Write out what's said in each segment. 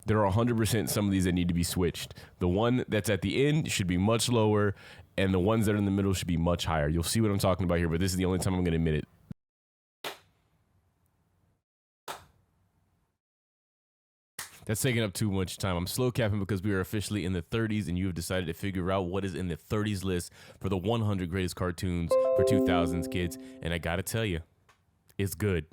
there are 100% some of these that need to be switched. The one that's at the end should be much lower, and the ones that are in the middle should be much higher. You'll see what I'm talking about here, but this is the only time I'm going to admit it. That's taking up too much time. I'm slow capping because we are officially in the 30s, and you have decided to figure out what is in the 30s list for the 100 greatest cartoons for 2000s kids. And I gotta tell you, it's good.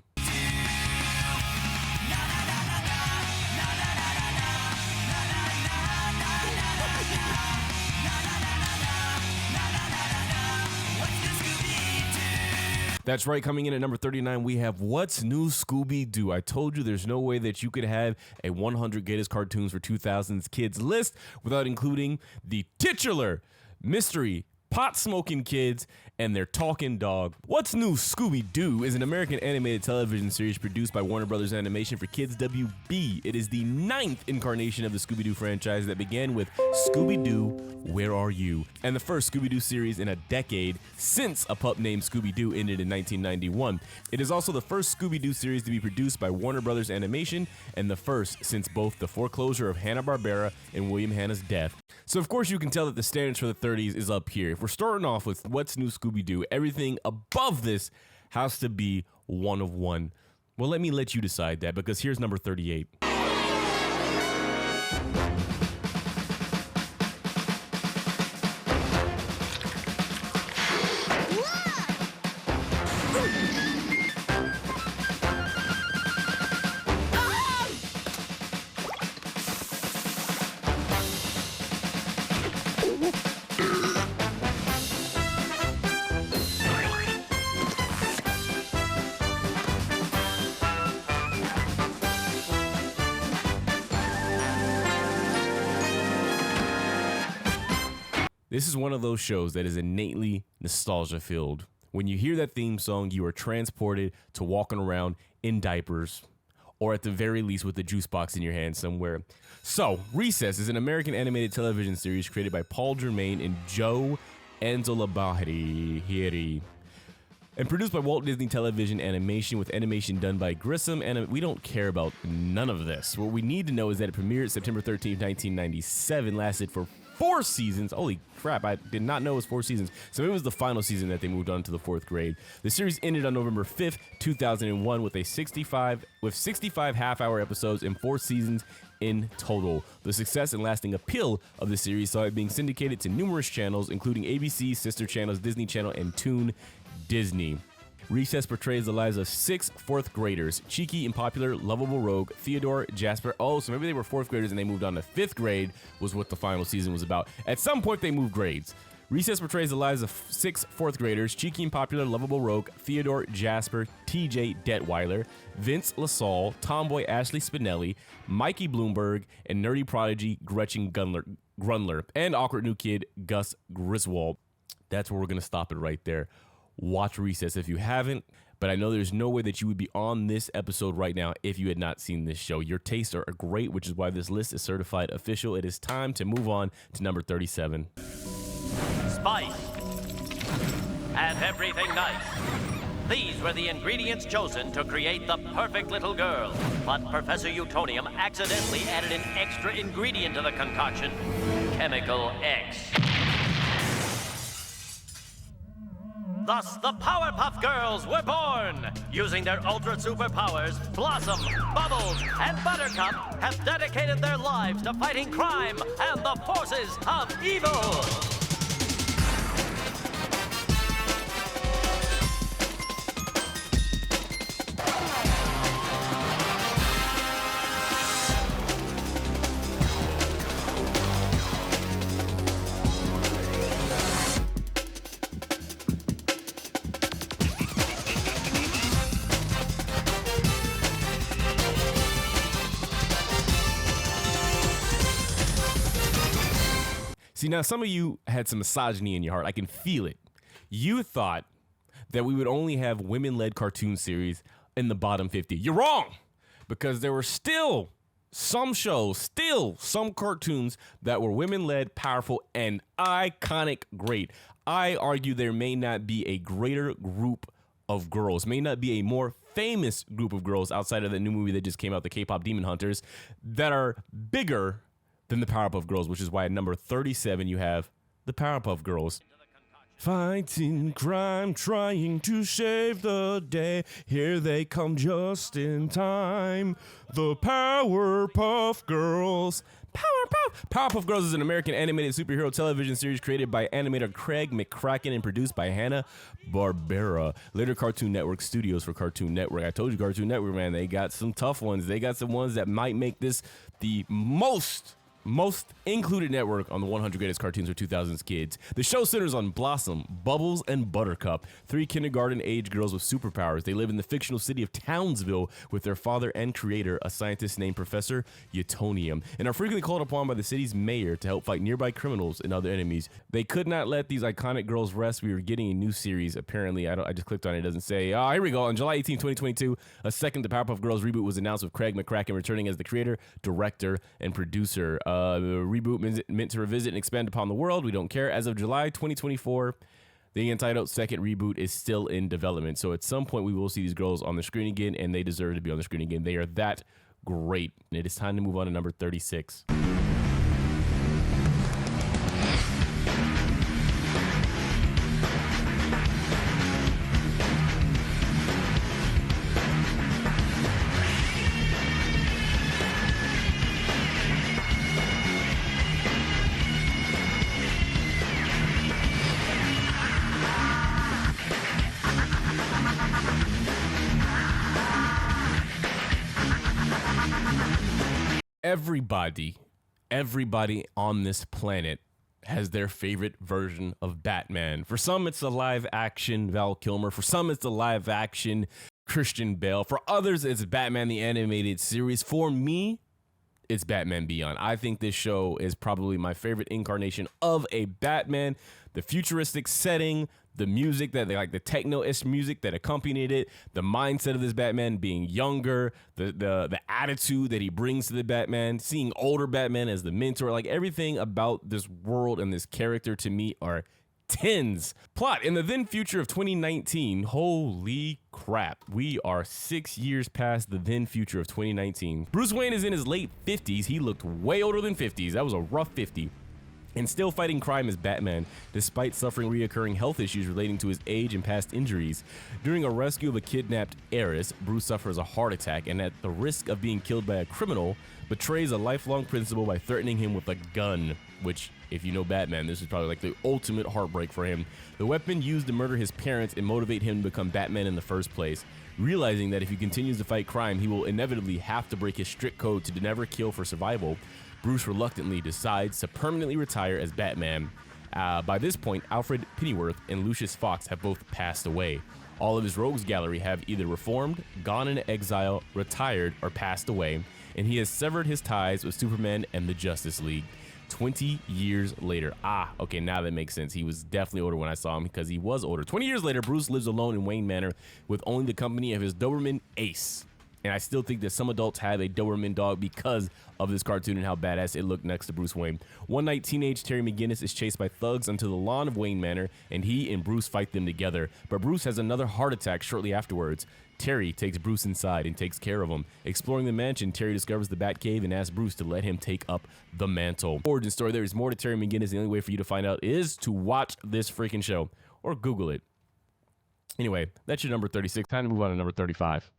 That's right, coming in at number 39, we have What's New Scooby Doo. I told you there's no way that you could have a 100 greatest cartoons for 2000s kids list without including the titular mystery pot-smoking kids and their talking dog. What's New Scooby Doo is an American animated television series produced by Warner Brothers Animation for Kids WB. It is the 9th incarnation of the Scooby Doo franchise that began with Scooby Doo, Where Are You? And the first Scooby Doo series in a decade since a pup named Scooby Doo ended in 1991. It is also the first Scooby Doo series to be produced by Warner Brothers Animation and the first since both the foreclosure of Hanna-Barbera and William Hanna's death. So of course you can tell that the standards for the 30s is up here. If we're starting off with What's New Scooby Doo, everything above this has to be one of one. Well, let me let you decide that, because here's number 38. This is one of those shows that is innately nostalgia-filled. When you hear that theme song, you are transported to walking around in diapers, or at the very least with the juice box in your hand somewhere. So, Recess is an American animated television series created by Paul Germain and Joe Anzalabahiri, and produced by Walt Disney Television Animation, with animation done by Grissom. And we don't care about none of this. What we need to know is that it premiered September 13th, 1997, lasted for 4 seasons. Holy crap, I did not know it was 4 seasons. So it was the final season that they moved on to the 4th grade. The series ended on November 5th, 2001 with 65 half-hour episodes and 4 seasons in total. The success and lasting appeal of the series saw it being syndicated to numerous channels, including ABC, sister channels, Disney Channel, and Toon Disney. Recess portrays the lives of 6 4th graders: cheeky and popular, lovable rogue, Theodore, Jasper. Oh, so maybe they were 4th graders and they moved on to 5th grade was what the final season was about. At some point they moved grades. Recess portrays the lives of 6 4th graders: cheeky and popular, lovable rogue, Theodore, Jasper, TJ Detweiler, Vince LaSalle, tomboy Ashley Spinelli, Mikey Bloomberg, and nerdy prodigy Gretchen Grundler, and awkward new kid Gus Griswold. That's where we're going to stop it right there. Watch Recess if you haven't, but I know there's no way that you would be on this episode right now if you had not seen this show. Your tastes are great, which is why this list is certified official. It is time to move on to number 37. Spice and everything nice. These were the ingredients chosen to create the perfect little girl. But Professor Utonium accidentally added an extra ingredient to the concoction: Chemical X. Thus, the Powerpuff Girls were born! Using their ultra superpowers, Blossom, Bubbles, and Buttercup have dedicated their lives to fighting crime and the forces of evil! See, now some of you had some misogyny in your heart. I can feel it. You thought that we would only have women-led cartoon series in the bottom 50. You're wrong, because there were still some shows, some cartoons that were women-led, powerful, and iconic great. I argue there may not be a greater group of girls, may not be a more famous group of girls outside of the new movie that just came out, the K-pop Demon Hunters, that are bigger than the Powerpuff Girls, which is why at number 37 you have the Powerpuff Girls. Fighting crime, trying to save the day. Here they come just in time. The Powerpuff Girls. Powerpuff Girls is an American animated superhero television series created by animator Craig McCracken and produced by Hanna-Barbera. Later Cartoon Network Studios for Cartoon Network. I told you, Cartoon Network, man, they got some tough ones. They got some ones that might make this the most included network on the 100 Greatest Cartoons for 2000's Kids. The show centers on Blossom, Bubbles, and Buttercup, three kindergarten-age girls with superpowers. They live in the fictional city of Townsville with their father and creator, a scientist named Professor Utonium, and are frequently called upon by the city's mayor to help fight nearby criminals and other enemies. They could not let these iconic girls rest. We were getting a new series, apparently. I just clicked on it. It doesn't say. Here we go. On July 18, 2022, a second The Powerpuff Girls reboot was announced with Craig McCracken returning as the creator, director, and producer. The reboot meant to revisit and expand upon the world. We don't care. As of July 2024, the entitled second reboot is still in development. So at some point we will see these girls on the screen again, and they deserve to be on the screen again. They are that great. And it is time to move on to number 36. Everybody on this planet has their favorite version of Batman. For some, it's a live action Val Kilmer. For some, it's a live action Christian Bale. For others, it's Batman the Animated Series. For me, it's Batman Beyond. I think this show is probably my favorite incarnation of a Batman. The futuristic setting, the music that they like, the techno-ish music that accompanied it, the mindset of this Batman being younger, the attitude that he brings to the Batman, seeing older Batman as the mentor, like everything about this world and this character to me are tens. Plot: in the then future of 2019, holy crap, we are 6 years past the then future of 2019. Bruce Wayne is in his late 50s. He looked way older than 50s. That was a rough 50. And still fighting crime as Batman, despite suffering reoccurring health issues relating to his age and past injuries. During a rescue of a kidnapped heiress, Bruce suffers a heart attack and, at the risk of being killed by a criminal, betrays a lifelong principal by threatening him with a gun, which, if you know Batman, this is probably like the ultimate heartbreak for him. The weapon used to murder his parents and motivate him to become Batman in the first place. Realizing that if he continues to fight crime, he will inevitably have to break his strict code to never kill for survival, Bruce reluctantly decides to permanently retire as Batman. By this point, Alfred Pennyworth and Lucius Fox have both passed away. All of his rogues gallery have either reformed, gone into exile, retired, or passed away, and he has severed his ties with Superman and the Justice League. 20 years later. Okay, now that makes sense. He was definitely older when I saw him because he was older. 20 years later, Bruce lives alone in Wayne Manor with only the company of his Doberman Ace. And I still think that some adults have a Doberman dog because of this cartoon and how badass it looked next to Bruce Wayne. One night, teenage Terry McGinnis is chased by thugs onto the lawn of Wayne Manor, and he and Bruce fight them together. But Bruce has another heart attack shortly afterwards. Terry takes Bruce inside and takes care of him. Exploring the mansion, Terry discovers the Batcave and asks Bruce to let him take up the mantle. Origin story: there is more to Terry McGinnis. The only way for you to find out is to watch this freaking show or Google it. Anyway, that's your number 36. Time to move on to number 35.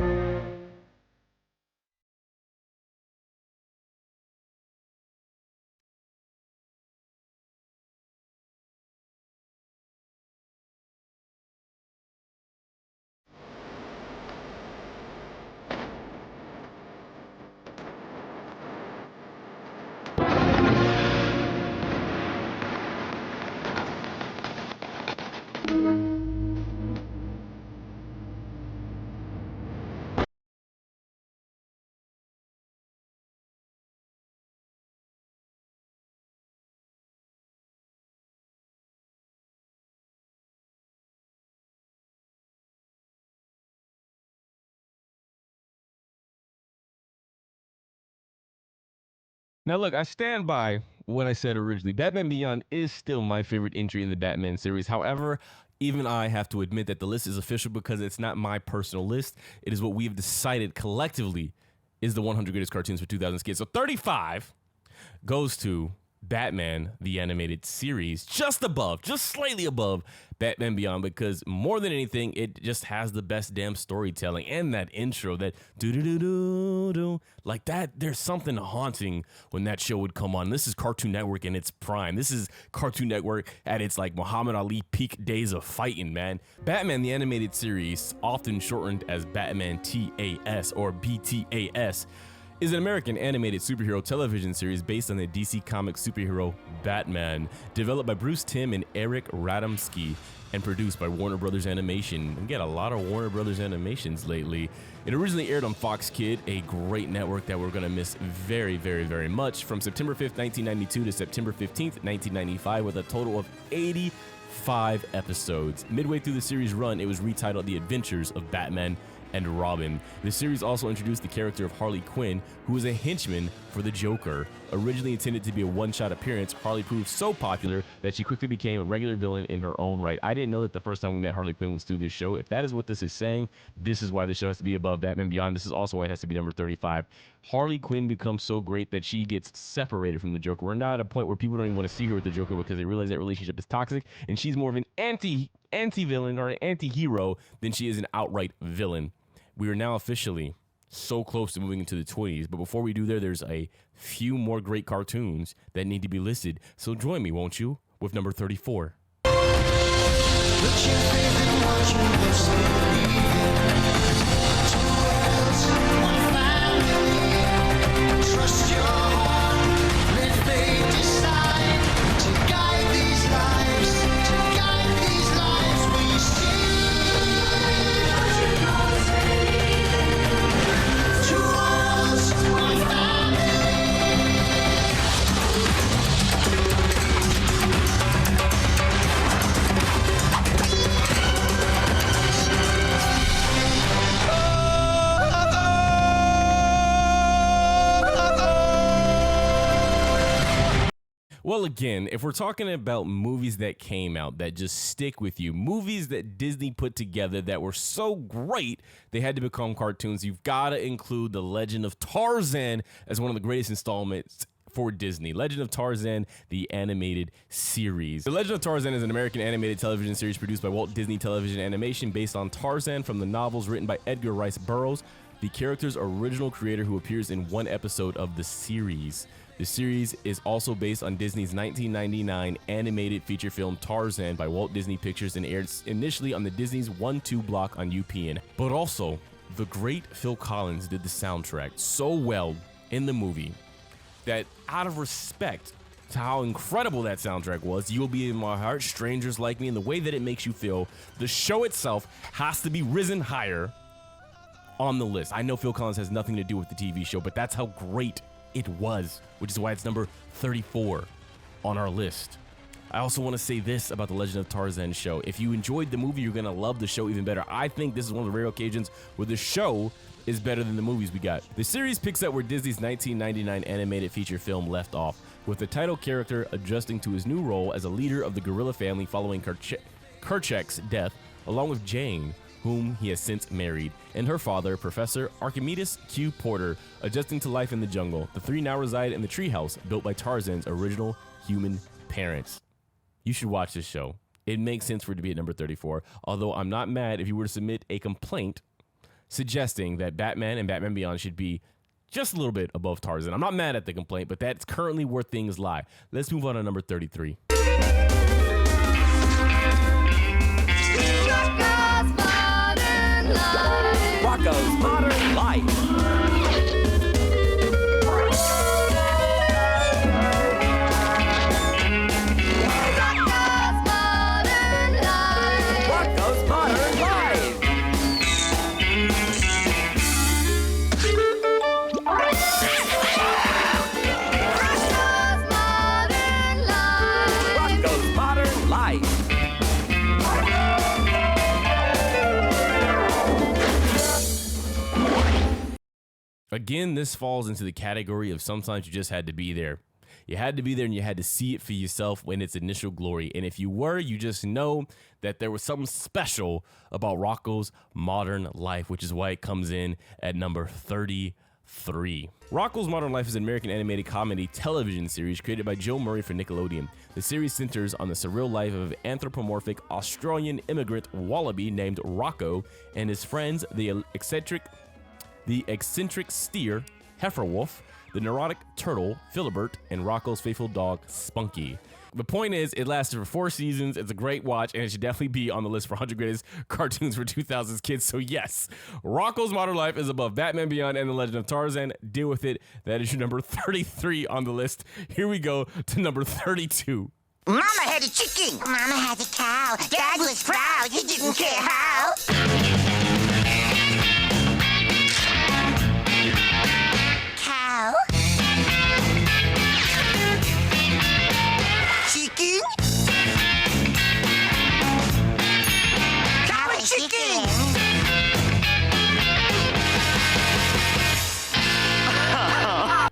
Now, look, I stand by what I said originally. Batman Beyond is still my favorite entry in the Batman series. However, Even I have to admit that the list is official because it's not my personal list. It is what we have decided collectively is the 100 greatest cartoons for 2000's kids. So 35 goes to Batman, the animated series, just slightly above Batman Beyond, because more than anything, it just has the best damn storytelling and that intro, that do like that. There's something haunting when that show would come on. This is Cartoon Network in its prime. This is Cartoon Network at its like Muhammad Ali peak days of fighting, man. Batman, the animated series, often shortened as Batman TAS or BTAS, is an American animated superhero television series based on the DC Comics superhero Batman, developed by Bruce Timm and Eric Radomski, and produced by Warner Brothers Animation. We get a lot of Warner Brothers Animations lately. It originally aired on Fox Kid, a great network that we're gonna miss very, very, very much, from September 5th, 1992 to September 15th, 1995, with a total of 85 episodes. Midway through the series' run, it was retitled The Adventures of Batman and Robin. The series also introduced the character of Harley Quinn, who was a henchman for the Joker. Originally intended to be a one-shot appearance, Harley proved so popular that she quickly became a regular villain in her own right. I didn't know that the first time we met Harley Quinn was through this show. If that is what this is saying, this is why the show has to be above Batman Beyond. This is also why it has to be number 35. Harley Quinn becomes so great that she gets separated from the Joker. We're now at a point where people don't even want to see her with the Joker because they realize that relationship is toxic, and she's more of an anti-villain or an anti-hero than she is an outright villain. We are now officially so close to moving into the 20s, but before we do there's a few more great cartoons that need to be listed. So join me, won't you, with number 34. Trust your heart, let fate decide to guide these lives, we see. Two worlds, one family. Well, again, if we're talking about movies that came out that just stick with you, movies that Disney put together that were so great they had to become cartoons, you've got to include The Legend of Tarzan as one of the greatest installments for Disney. Legend of Tarzan, the animated series. The Legend of Tarzan is an American animated television series produced by Walt Disney Television Animation based on Tarzan from the novels written by Edgar Rice Burroughs, the character's original creator, who appears in one episode of the series. The series is also based on Disney's 1999 animated feature film Tarzan by Walt Disney Pictures and aired initially on the Disney's 1-2 block on UPN. But also, the great Phil Collins did the soundtrack so well in the movie that, out of respect to how incredible that soundtrack was, You'll Be in My Heart, Strangers Like Me, and the way that it makes you feel, the show itself has to be risen higher on the list. I know Phil Collins has nothing to do with the TV show, but that's how great it was, which is why it's number 34 on our list. I also want to say this about the Legend of Tarzan show. If you enjoyed the movie, you're going to love the show even better. I think this is one of the rare occasions where the show is better than the movies we got. The series picks up where Disney's 1999 animated feature film left off, with the title character adjusting to his new role as a leader of the gorilla family following Kerchak's death, along with Jane, whom he has since married, and her father, Professor Archimedes Q. Porter, adjusting to life in the jungle. The three now reside in the treehouse built by Tarzan's original human parents. You should watch this show. It makes sense for it to be at number 34, although I'm not mad if you were to submit a complaint suggesting that Batman and Batman Beyond should be just a little bit above Tarzan. I'm not mad at the complaint, but that's currently where things lie. Let's move on to number 33. Rocko's Modern Life. Rocko's Modern Life. Rocko's Modern Life. Again, this falls into the category of sometimes you just had to be there. You had to be there and you had to see it for yourself in its initial glory. And if you were, you just know that there was something special about Rocko's Modern Life, which is why it comes in at number 33. Rocko's Modern Life is an American animated comedy television series created by Joe Murray for Nickelodeon. The series centers on the surreal life of an anthropomorphic Australian immigrant wallaby named Rocko and his friends, the eccentric steer, Heiferwolf, the neurotic turtle, Philibert, and Rocko's faithful dog, Spunky. The point is, it lasted for 4 seasons. It's a great watch, and it should definitely be on the list for 100 greatest cartoons for 2000's kids. So yes, Rocko's Modern Life is above Batman Beyond and The Legend of Tarzan. Deal with it. That is your number 33 on the list. Here we go to number 32. Mama had a chicken. Mama had a cow. Dad was proud. He didn't care how. Cow. Chicken. Cow and chicken.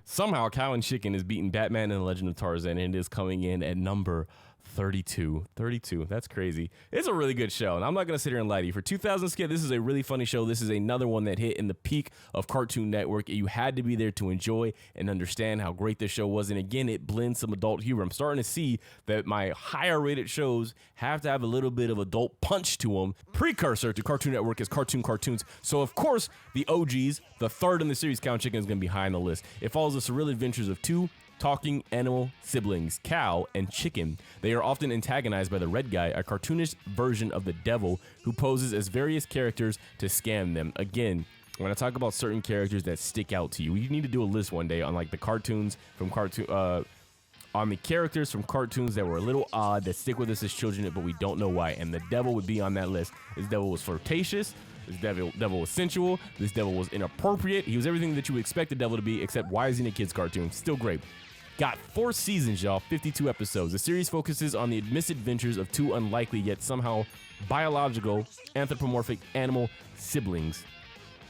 Somehow, Cow and Chicken is beating Batman and The Legend of Tarzan, and it is coming in at number 32. 32. That's crazy. It's a really good show, and I'm not going to sit here and lie to you. For 2000's kid, this is a really funny show. This is another one that hit in the peak of Cartoon Network. You had to be there to enjoy and understand how great this show was, and again, it blends some adult humor. I'm starting to see that my higher-rated shows have to have a little bit of adult punch to them. Precursor to Cartoon Network is Cartoons. So, of course, the OGs, the third in the series, Cow and Chicken, is going to be high on the list. It follows the surreal adventures of two talking animal siblings, Cow and Chicken. They are often antagonized by the red guy, a cartoonish version of the devil who poses as various characters to scam them. Again, when I talk about certain characters that stick out to you, you need to do a list one day on like the cartoons from on the characters from cartoons that were a little odd that stick with us as children, but we don't know why. And the devil would be on that list. This devil was flirtatious. This devil was sensual. This devil was inappropriate. He was everything that you would expect the devil to be, except why is he in a kid's cartoon? Still great. Got 4 seasons, y'all, 52 episodes. The series focuses on the misadventures of two unlikely yet somehow biological anthropomorphic animal siblings.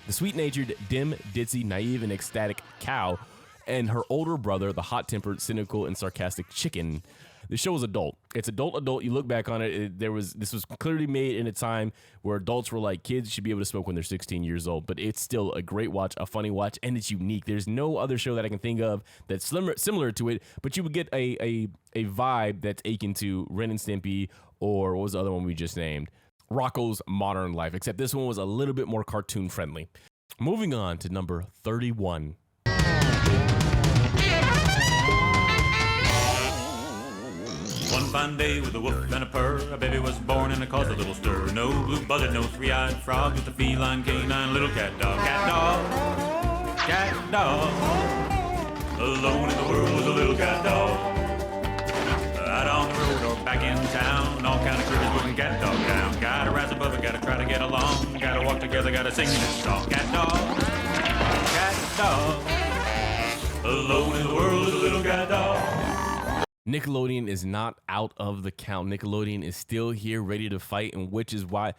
The sweet-natured, dim, ditzy, naive, and ecstatic Cow and her older brother, the hot-tempered, cynical, and sarcastic Chicken. The show is adult. It's adult. You look back on it, this was clearly made in a time where adults were like, kids should be able to smoke when they're 16 years old. But it's still a great watch, a funny watch, and it's unique. There's no other show that I can think of that's similar to it, but you would get a vibe that's akin to Ren and Stimpy, or what was the other one we just named? Rocko's Modern Life, except this one was a little bit more cartoon friendly. Moving on to number 31. One fine day with a woof and a purr, a baby was born and it caused a little stir. No blue buzzard, no three-eyed frog, just a feline canine little cat dog. Cat dog. Alone in the world was a little cat dog. Out on the road or back in town, all kind of critters moving cat dog down. Gotta rise above it, gotta try to get along, gotta walk together, gotta sing this song. Cat dog. Alone in the world was a little cat dog. Nickelodeon is not out of the count. Nickelodeon is still here, ready to fight, and which is why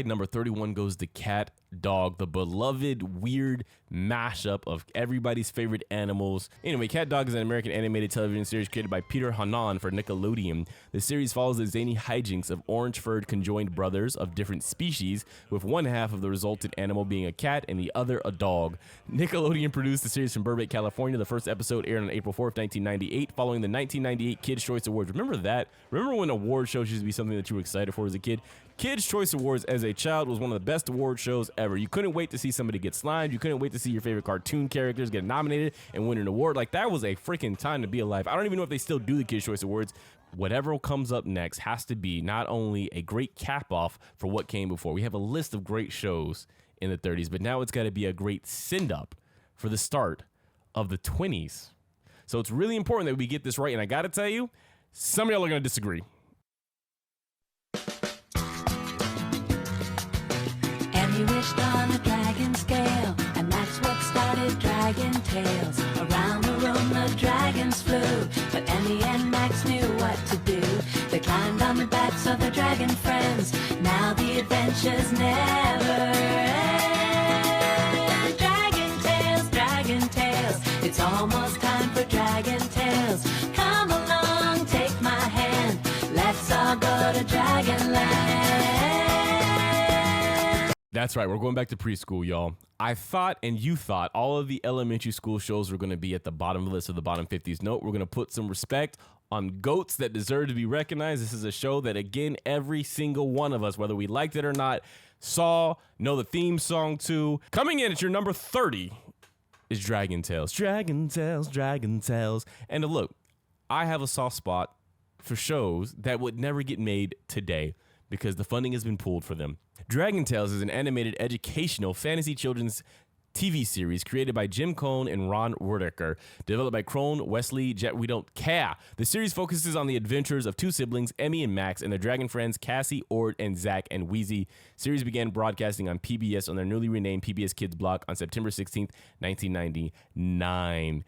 number 31 goes to CatDog, the beloved weird mashup of everybody's favorite animals. Anyway, CatDog is an American animated television series created by Peter Hanan for Nickelodeon. The series follows the zany hijinks of orange-furred conjoined brothers of different species, with one half of the resultant animal being a cat and the other a dog. Nickelodeon produced the series from Burbank, California. The first episode aired on April 4th, 1998, following the 1998 Kids' Choice Awards. Remember that? Remember when award shows used to be something that you were excited for as a kid? Kids' Choice Awards as a child was one of the best award shows ever. You couldn't wait to see somebody get slimed. You couldn't wait to see your favorite cartoon characters get nominated and win an award. Like, that was a freaking time to be alive. I don't even know if they still do the Kids' Choice Awards. Whatever comes up next has to be not only a great cap-off for what came before. We have a list of great shows in the 30s, but now it's got to be a great send-up for the start of the 20s. So it's really important that we get this right, and I got to tell you, some of y'all are going to disagree. He wished on a dragon scale, and that's what started Dragon Tales. Around the room the dragons flew, but Emmy and Max knew what to do. They climbed on the backs of their dragon friends. Now the adventures never end. Dragon Tales, it's almost time for Dragon Tales. the Dragon Land. That's right, we're going back to preschool, y'all. I thought, and you thought, all of the elementary school shows were going to be at the bottom of the list of the bottom 50s. Nope, we're going to put some respect on goats that deserve to be recognized. This is a show that, again, every single one of us, whether we liked it or not, saw, know the theme song to. Coming in at your number 30 is Dragon Tales. Dragon Tales, Dragon Tales. And look, I have a soft spot for shows that would never get made today because the funding has been pulled for them. Dragon Tales is an animated educational fantasy children's TV series created by Jim Cohn and Ron Werdecker, developed by Crone, Wesley, Jet. We don't care. The series focuses on the adventures of two siblings, Emmy and Max, and their dragon friends, Cassie, Ord, and Zach and Wheezy. Series began broadcasting on PBS on their newly renamed PBS Kids block on September 16th, 1999.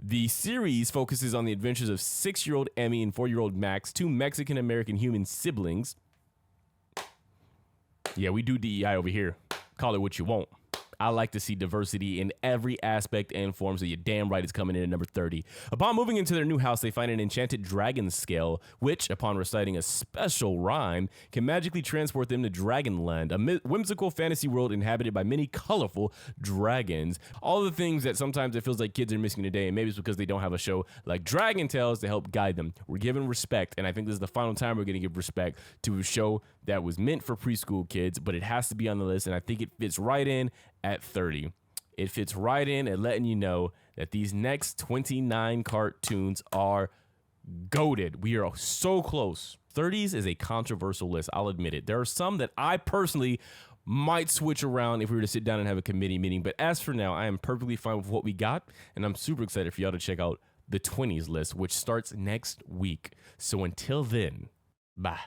The series focuses on the adventures of 6-year-old Emmy and 4-year-old Max, two Mexican-American human siblings. Yeah, we do DEI over here. Call it what you want. I like to see diversity in every aspect and form, so you're damn right it's coming in at number 30. Upon moving into their new house, they find an enchanted dragon scale, which, upon reciting a special rhyme, can magically transport them to Dragonland, a whimsical fantasy world inhabited by many colorful dragons. All the things that sometimes it feels like kids are missing today, and maybe it's because they don't have a show like Dragon Tales to help guide them. We're giving respect, and I think this is the final time we're going to give respect to a show that was meant for preschool kids, but it has to be on the list, and I think it fits right in at 30. It fits right in at letting you know that these next 29 cartoons are goated. We are so close. 30s is a controversial list, I'll admit it. There are some that I personally might switch around if we were to sit down and have a committee meeting, but as for now, I am perfectly fine with what we got, and I'm super excited for y'all to check out the 20s list, which starts next week. So until then, bye.